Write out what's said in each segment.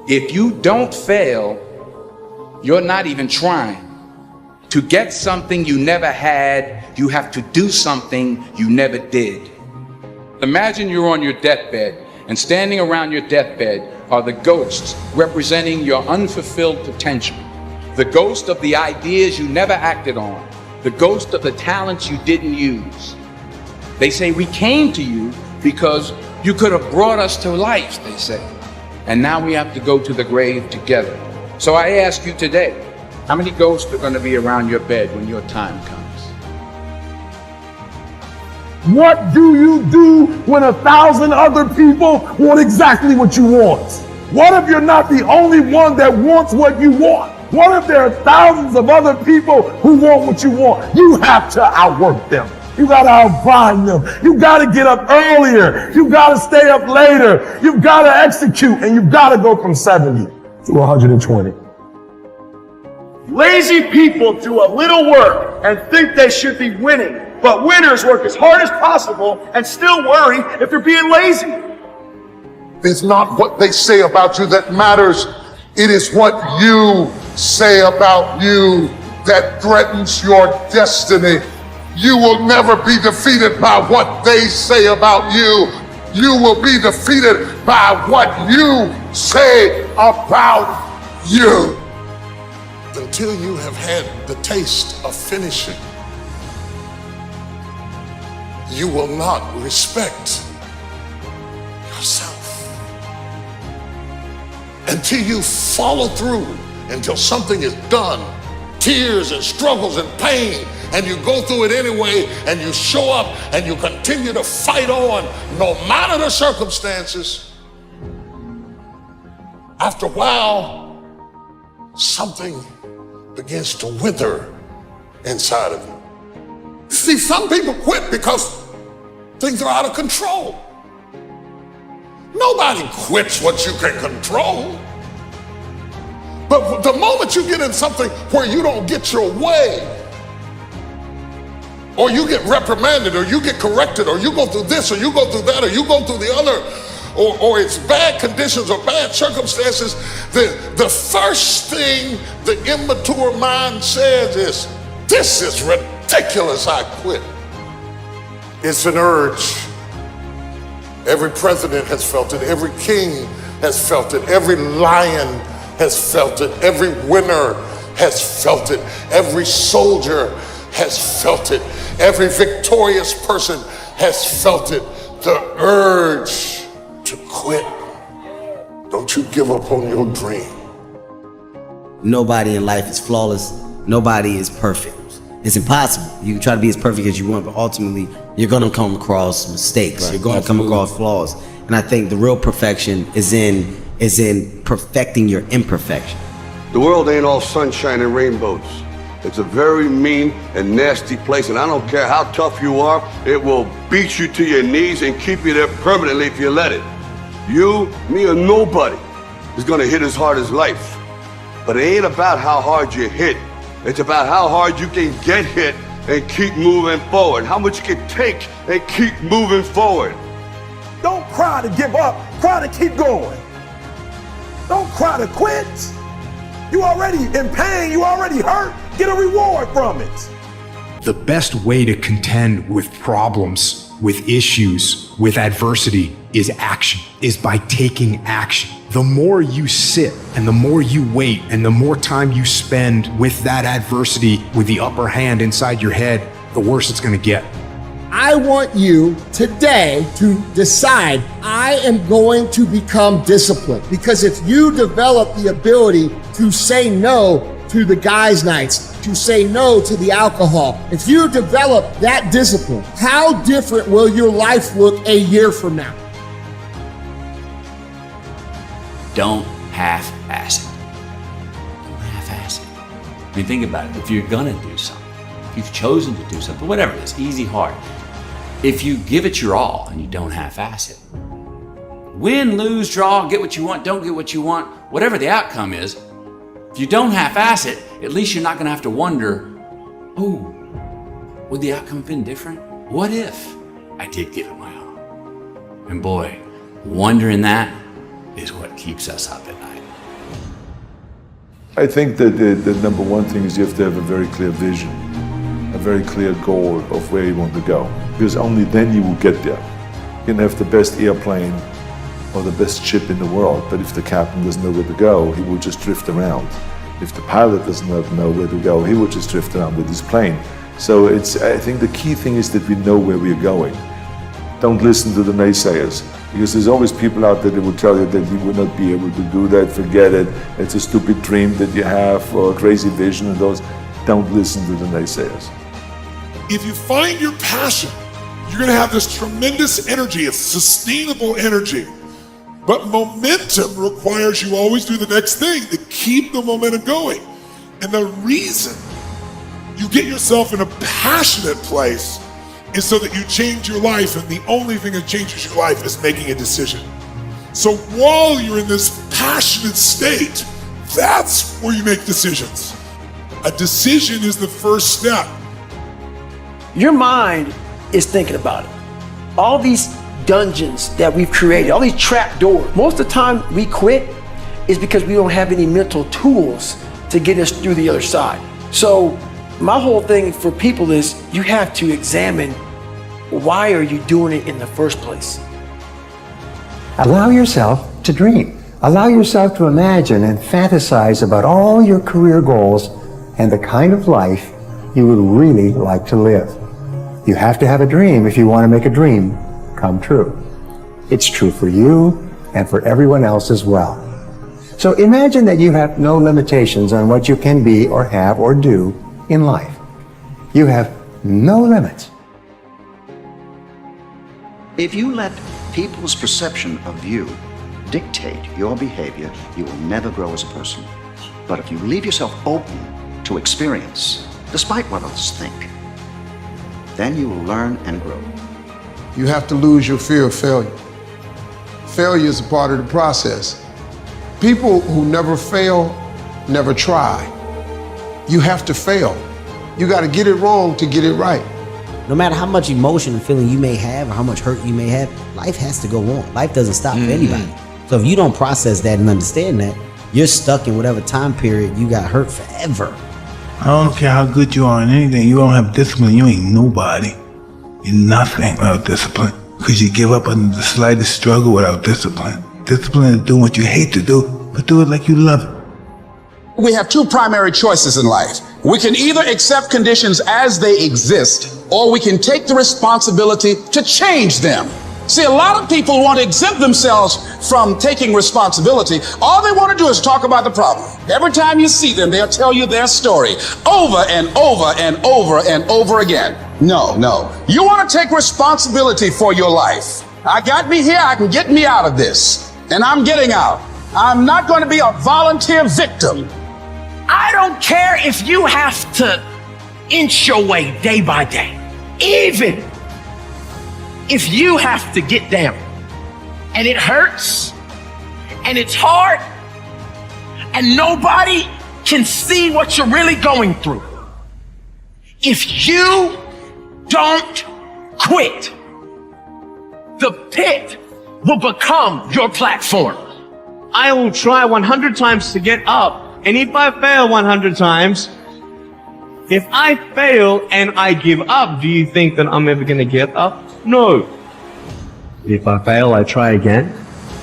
If you don't fail, you're not even trying. To get something you never had, you have to do something you never did. Imagine you're on your deathbed, and standing around your deathbed are the ghosts representing your unfulfilled potential. The ghost of the ideas you never acted on. The ghost of the talents you didn't use. They say, we came to you because you could have brought us to life, they say. And now we have to go to the grave together. So I ask you today, how many ghosts are going to be around your bed when your time comes? What do you do when 1,000 other people want exactly what you want? What if you're not the only one that wants what you want? What if there are thousands of other people who want what you want? You have to outwork them. You got to outgrind them. You got to get up earlier. You got to stay up later. You've got to execute, and you've got to go from 70 to 120. Lazy people do a little work and think they should be winning, but winners work as hard as possible and still worry if they're being lazy. It's not what they say about you that matters. It is what you say about you that threatens your destiny. You will never be defeated by what they say about you. You will be defeated by what you say about you. Until you have had the taste of finishing, you will not respect yourself. Until you follow through, until something is done, tears and struggles and pain, and you go through it anyway, and you show up and you continue to fight on no matter the circumstances. After a while, something begins to wither inside of you. See, some people quit because things are out of control. Nobody quits what you can control. But the moment you get in something where you don't get your way, or you get reprimanded, or you get corrected, or you go through this, or you go through that, or you go through the other, or it's bad conditions or bad circumstances, the first thing the immature mind says is, this is ridiculous, I quit. It's an urge. Every president has felt it. Every king has felt it. Every lion has felt it. Every winner has felt it. Every soldier has felt it. Every victorious person has felt it. The urge to quit. Don't you give up on your dream. Nobody in life is flawless. Nobody is perfect. It's impossible. You can try to be as perfect as you want, but ultimately you're gonna come across mistakes. Right. You're gonna come across flaws. And I think the real perfection is in perfecting your imperfection. The world ain't all sunshine and rainbows. It's a very mean and nasty place, and I don't care how tough you are, it will beat you to your knees and keep you there permanently if you let it. You, me, or nobody is gonna hit as hard as life. But it ain't about how hard you hit. It's about how hard you can get hit and keep moving forward. How much you can take and keep moving forward. Don't cry to give up, cry to keep going. Don't cry to quit. You already in pain, you already hurt. Get a reward from it. The best way to contend with problems, with issues, with adversity is action, is by taking action. The more you sit and the more you wait and the more time you spend with that adversity, with the upper hand inside your head, the worse it's gonna get. I want you today to decide, I am going to become disciplined. Because if you develop the ability to say no to the guys' nights, to say no to the alcohol, if you develop that discipline, how different will your life look a year from now? Don't half-ass it. Don't half-ass it. I mean, think about it. If you're gonna do something, if you've chosen to do something, whatever it is, easy, hard, if you give it your all and you don't half-ass it, win, lose, draw, get what you want, don't get what you want, whatever the outcome is, if you don't half-ass it, at least you're not gonna have to wonder, oh, would the outcome have been different? What if I did give it my all? And boy, wondering that is what keeps us up at night. I think that the number one thing is you have to have a very clear vision, a very clear goal of where you want to go, because only then you will get there. You can have the best airplane or the best ship in the world, but if the captain doesn't know where to go, he will just drift around. If the pilot doesn't know where to go, he will just drift around with his plane. So I think the key thing is that we know where we're going. Don't listen to the naysayers, because there's always people out there that will tell you that you will not be able to do that, forget it, it's a stupid dream that you have or a crazy vision, and those. Don't listen to the naysayers. If you find your passion, you're going to have this tremendous energy. It's sustainable energy. But momentum requires you always do the next thing to keep the momentum going. And the reason you get yourself in a passionate place is so that you change your life, and the only thing that changes your life is making a decision. So while you're in this passionate state, that's where you make decisions. A decision is the first step. Your mind is thinking about it. All these dungeons that we've created, all these trap doors, most of the time we quit is because we don't have any mental tools to get us through the other side. So my whole thing for people is you have to examine, why are you doing it in the first place? Allow yourself to dream. Allow yourself to imagine and fantasize about all your career goals and the kind of life you would really like to live. You have to have a dream if you want to make a dream come true. It's true for you and for everyone else as well. So imagine that you have no limitations on what you can be or have or do in life. You have no limits. If you let people's perception of you dictate your behavior, you will never grow as a person. But if you leave yourself open to experience, despite what others think, then you will learn and grow. You have to lose your fear of failure. Failure is a part of the process. People who never fail, never try. You have to fail. You got to get it wrong to get it right. No matter how much emotion and feeling you may have or how much hurt you may have, life has to go on. Life doesn't stop for anybody. So if you don't process that and understand that, you're stuck in whatever time period you got hurt forever. I don't care how good you are in anything, you don't have discipline, you ain't nobody. You're nothing without discipline. Because you give up under the slightest struggle without discipline. Discipline is doing what you hate to do, but do it like you love it. We have two primary choices in life. We can either accept conditions as they exist, or we can take the responsibility to change them. See, a lot of people want to exempt themselves from taking responsibility. All they want to do is talk about the problem. Every time you see them, they'll tell you their story over and over and over and over again. No. You want to take responsibility for your life. I got me here, I can get me out of this. And I'm getting out. I'm not going to be a volunteer victim. I don't care if you have to inch your way day by day. Even if you have to get down and it hurts and it's hard and nobody can see what you're really going through. If you don't quit, the pit will become your platform. I will try 100 times to get up, and if I fail 100 times, if I fail and I give up, do you think that I'm ever going to get up? No. If I fail, I try again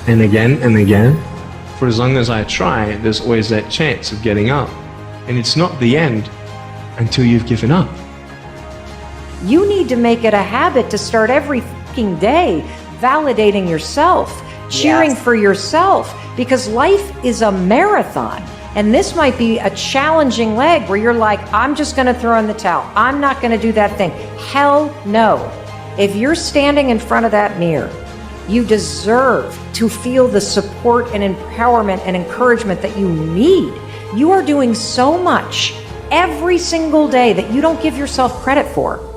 and again and again. For as long as I try, there's always that chance of getting up. And it's not the end until you've given up. You need to make it a habit to start every fucking day validating yourself, cheering for yourself, because life is a marathon. And this might be a challenging leg where you're like, I'm just going to throw in the towel. I'm not going to do that thing. Hell no. If you're standing in front of that mirror, you deserve to feel the support and empowerment and encouragement that you need. You are doing so much every single day that you don't give yourself credit for.